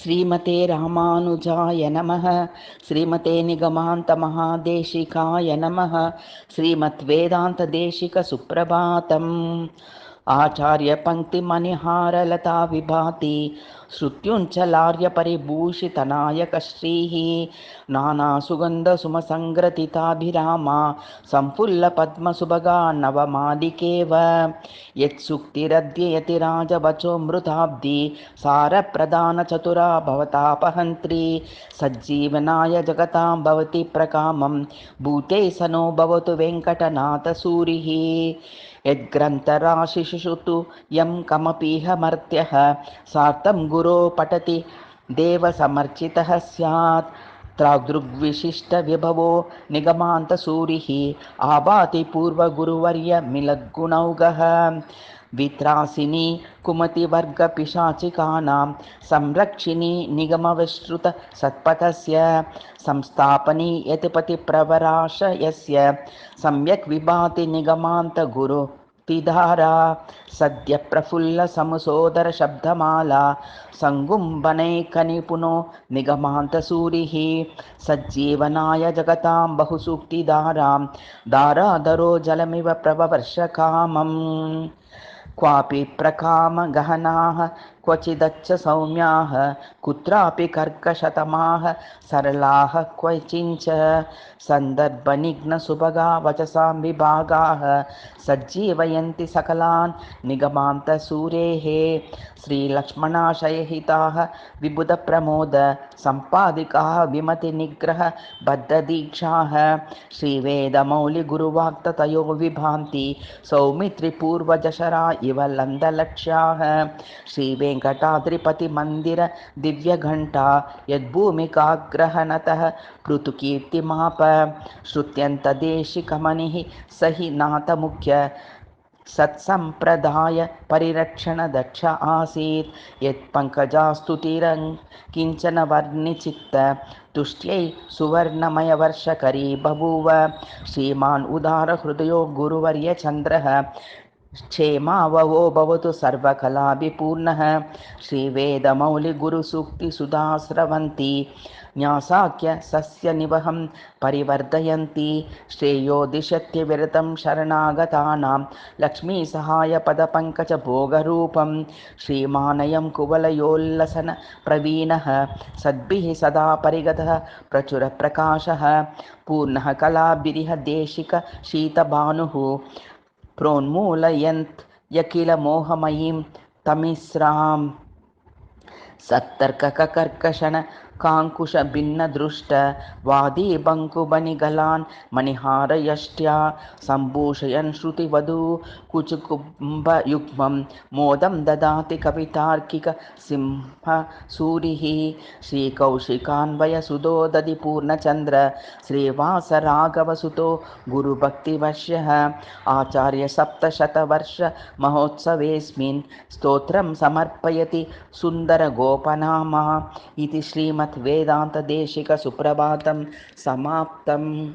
श्रीमते रामानुजाय नमः। श्रीमते निगमान्तमहादेशिकाय नमः। श्रीमद्वेदान्तदेशिकसुप्रभातम्। आचार्यपङ्क्तिमणिहारलता विभाति श्रुत्युञ्चलार्यपरिभूषितनायकश्रीः नानासुगन्धसुमसङ्ग्रथिताभिरामा सम्फुल्लपद्मसुभगा नवमालिकेव यत्सुक्तिरद्ययति राजवचोऽमृताब्धि सारप्रधानचतुरा भवतापहन्त्री सज्जीवनाय जगतां भवति प्रकामं भूते सनो भवतु वेङ्कटनाथसूरिः। यद्ग्रन्थराशिषु तु यं कमपीह मर्त्यः सार्थं गुरो पठति देवसमर्चितः स्यात्। त्रादृग्विशिष्टविभवो निगमान्तसूरिः आभाति पूर्वगुरुवर्यमिलद्गुणौघः। वित्रासिनी कुमतिवर्गपिशाचिकानां संरक्षिणी निगमविश्रुतसत्पथस्य संस्थापनी यतिपतिप्रवराशयस्य सम्यक् विभाति निगमान्तगुरुतिधारा। सद्य प्रफुल्लसमुसोदरशब्दमाला सङ्गुम्बनैकनिपुणो निगमान्तसूरिः सज्जीवनाय जगतां बहुसूक्तिधारां धाराधरो जलमिव प्रववर्षकामम्। क्वापि प्रकामगहनाः क्वचिदच्च सौम्याः कुत्रापि कर्कशतमाः सरलाः क्वचिञ्च सन्दर्भनिघ्नसुभगा वचसां विभागाः सज्जीवयन्ति सकलान् निगमान्तसूरेः। श्रीलक्ष्मणाशयहिताः विबुधप्रमोद सम्पादिकाः विमतिनिग्रहबद्धदीक्षाः श्रीवेदमौलिगुरुवाक्ततयो विभान्ति सौमित्रिपूर्वजशरा इव लन्दलक्ष्याः। श्रीवेङ्कटाद्रिपतिमन्दिर दिव्यघण्टा यद्भूमिकाग्रहणतः पृथुकीर्तिमाप श्रुत्यन्तदेशिकमणिः सहि नाथमुख्य सत्सम्प्रदाय परिरक्षणदक्ष आसीत्। यत्पङ्कजास्तुतिरङ्किञ्चन वर्णिचित्त तुष्ट्यै सुवर्णमयवर्षकरी बभूव। श्रीमान् उदारहृदयो गुरुवर्यचन्द्रः क्षेमावहो भवतु सर्वकलाभिपूर्णः। श्रीवेदमौलिगुरुसूक्तिसुधास्रवन्ती न्यासाख्य सस्यनिवहं परिवर्धयन्ती श्रेयो दिशत्यविरतं शरणागतानां लक्ष्मीसहायपदपङ्कजभोगरूपं श्रीमानयं कुवलयोल्लसन प्रवीणः सद्भिः सदा परिगतः प्रचुरप्रकाशः पूर्णः कलाभिरिह देशिक शीतभानुः प्रोन्मूलयन्त् यकिलमोहमयीं तमिस्राम्। सत्तर्ककर्कशन काङ्कुश भिन्नदृष्ट वादी बङ्कुबनिगलान् मणिहारयष्ट्या सम्भूषयन् श्रुतिवधू कुचकुम्भयुग्मं मोदं ददाति कवितार्किक सिंहसूरिः। श्रीकौशिकान्वयसुधो दधिपूर्णचन्द्र श्रीवासराघवसुतो गुरुभक्तिवर्षः आचार्य सप्तशतवर्ष महोत्सवेऽस्मिन् स्तोत्रं समर्पयति सुन्दरगोपनामा इति श्रीमद्वेदान्तदेशिकसुप्रभातं समाप्तम्।